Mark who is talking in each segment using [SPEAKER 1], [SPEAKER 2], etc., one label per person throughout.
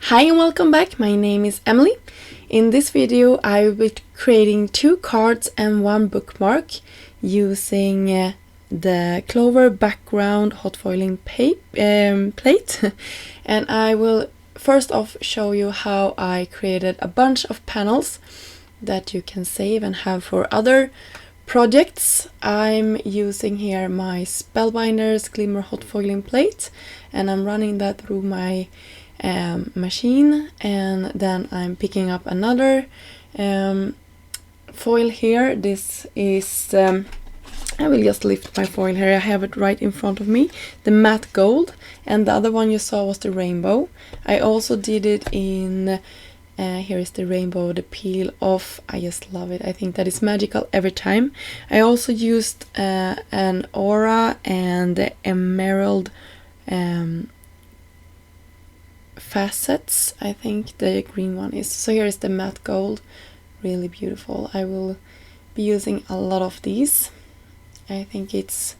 [SPEAKER 1] Hi and welcome back, my name is Emily. In this video I will be creating 2 cards and 1 bookmark using the clover background hot foiling plate. And I will first off show you how I created a bunch of panels that you can save and have for other projects. I'm using here my Spellbinders Glimmer hot foiling plate and I'm running that through my machine, and then I'm picking up another foil here. This is I will just lift my foil here, I have it right in front of me, the matte gold, and the other one you saw was the rainbow. I also did it in here is the rainbow, the peel off. I just love it. I think that is magical every time. I also used an aura and the emerald facets, I think the green one is. So here is the matte gold, really beautiful. I will be using a lot of these. I think it's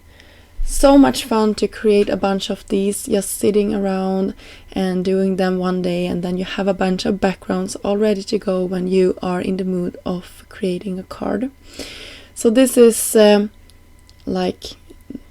[SPEAKER 1] so much fun to create a bunch of these, just sitting around and doing them one day, and then you have a bunch of backgrounds all ready to go when you are in the mood of creating a card. So this is like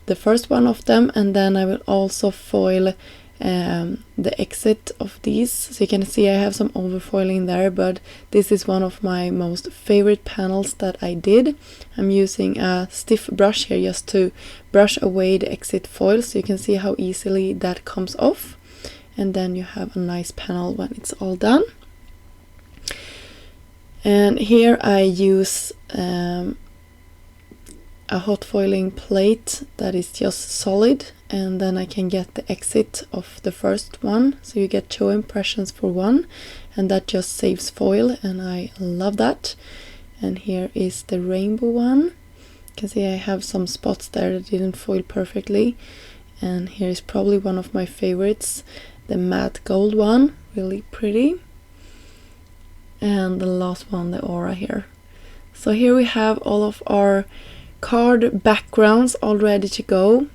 [SPEAKER 1] the first one of them, and then I will also foil the exit of these. So you can see I have some overfoiling there, but this is one of my most favorite panels that I did. I'm using a stiff brush here just to brush away the exit foil, so you can see how easily that comes off, and then you have a nice panel when it's all done. And here I use a hot foiling plate that is just solid, and then I can get the exit of the first one, so you get 2 impressions for one, and that just saves foil, and I love that. And here is the rainbow one. You can see I have some spots there that didn't foil perfectly, and here is probably one of my favorites, the matte gold one, really pretty, and the last one, the aura here. So here we have all of our card backgrounds all ready to go.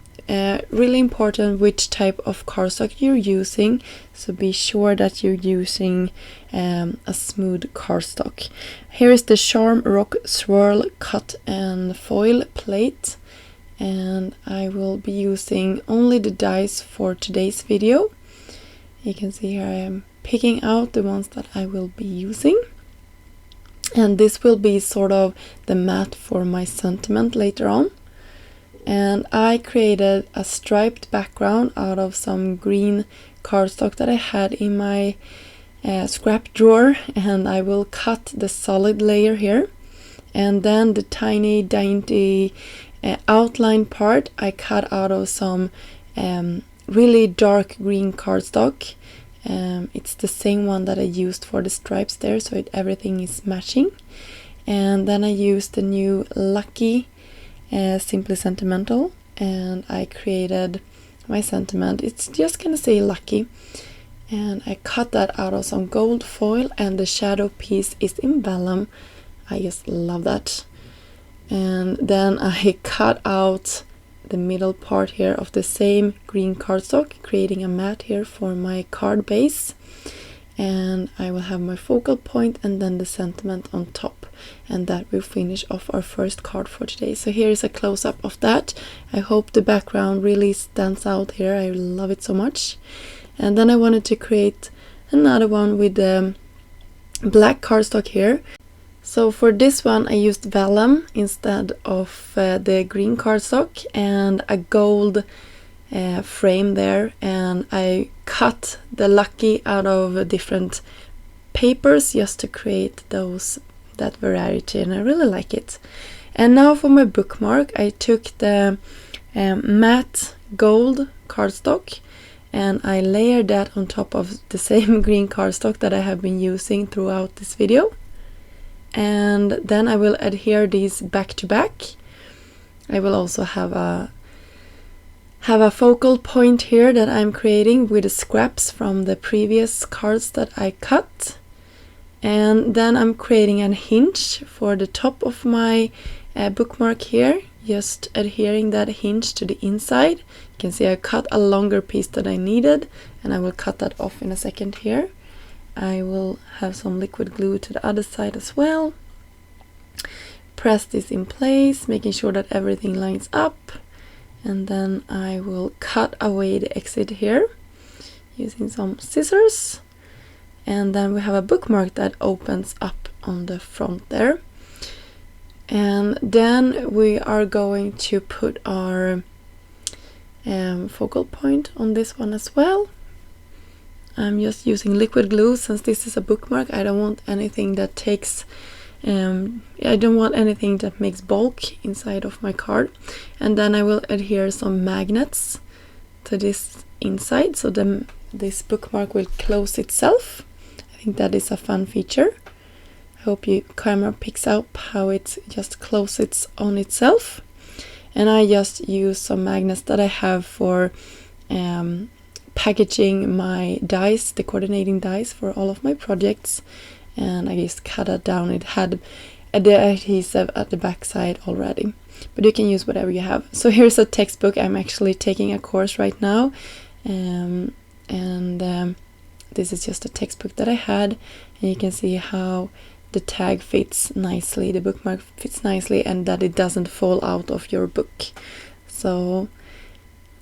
[SPEAKER 1] Really important which type of cardstock you're using, so be sure that you're using a smooth cardstock. Here is the Charm Rock Swirl cut and foil plate, and I will be using only the dies for today's video. You can see here I am picking out the ones that I will be using. And this will be sort of the mat for my sentiment later on. And I created a striped background out of some green cardstock that I had in my scrap drawer, and I will cut the solid layer here, and then the tiny dainty outline part I cut out of some really dark green cardstock. It's the same one that I used for the stripes there, so everything is matching. And then I used the new Lucky Simply Sentimental, and I created my sentiment. It's just gonna say Lucky, and I cut that out of some gold foil, and the shadow piece is in vellum. I just love that. And then I cut out the middle part here of the same green cardstock, creating a mat here for my card base, and I will have my focal point and then the sentiment on top, and that will finish off our first card for today. So here is a close-up of that. I hope the background really stands out here. I love it so much. And then I wanted to create another one with the black cardstock here. So for this one I used vellum instead of the green cardstock, and a gold frame there, and I cut the Lucky out of different papers just to create that variety, and I really like it. And now for my bookmark, I took the matte gold cardstock and I layered that on top of the same green cardstock that I have been using throughout this video. And then I will adhere these back to back. I will also have a focal point here that I'm creating with the scraps from the previous cards that I cut. And then I'm creating a hinge for the top of my bookmark here, just adhering that hinge to the inside. You can see I cut a longer piece that I needed, and I will cut that off in a second here. I will have some liquid glue to the other side as well. Press this in place, making sure that everything lines up, and then I will cut away the exit here using some scissors. And then we have a bookmark that opens up on the front there. And then we are going to put our focal point on this one as well. I'm just using liquid glue since this is a bookmark. I don't want anything that takes I don't want anything that makes bulk inside of my card. And then I will adhere some magnets to this inside, so then this bookmark will close itself. I think that is a fun feature. I hope your camera picks up how it just closes on itself. And I just use some magnets that I have for packaging my dies, the coordinating dies for all of my projects. And I just cut it down. It had the adhesive at the back side already, but you can use whatever you have. So here's a textbook. I'm actually taking a course right now, and this is just a textbook that I had, and you can see how the tag fits nicely, the bookmark fits nicely, and that it doesn't fall out of your book. So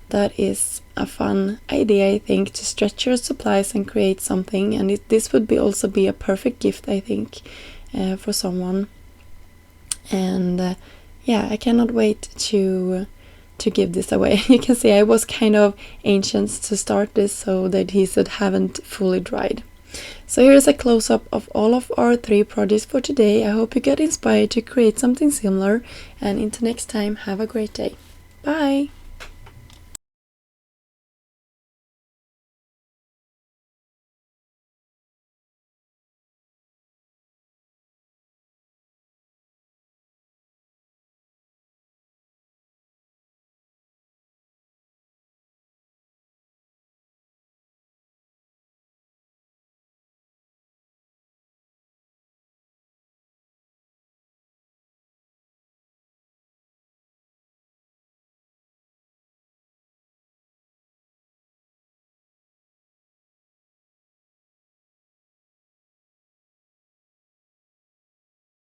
[SPEAKER 1] that is a fun idea, I think, to stretch your supplies and create something. And this would also be a perfect gift, I think, for someone. And yeah, I cannot wait to give this away. You can see I was kind of anxious to start this, so the adhesive haven't fully dried. So here's a close-up of all of our 3 projects for today. I hope you get inspired to create something similar, and until next time, have a great day. Bye!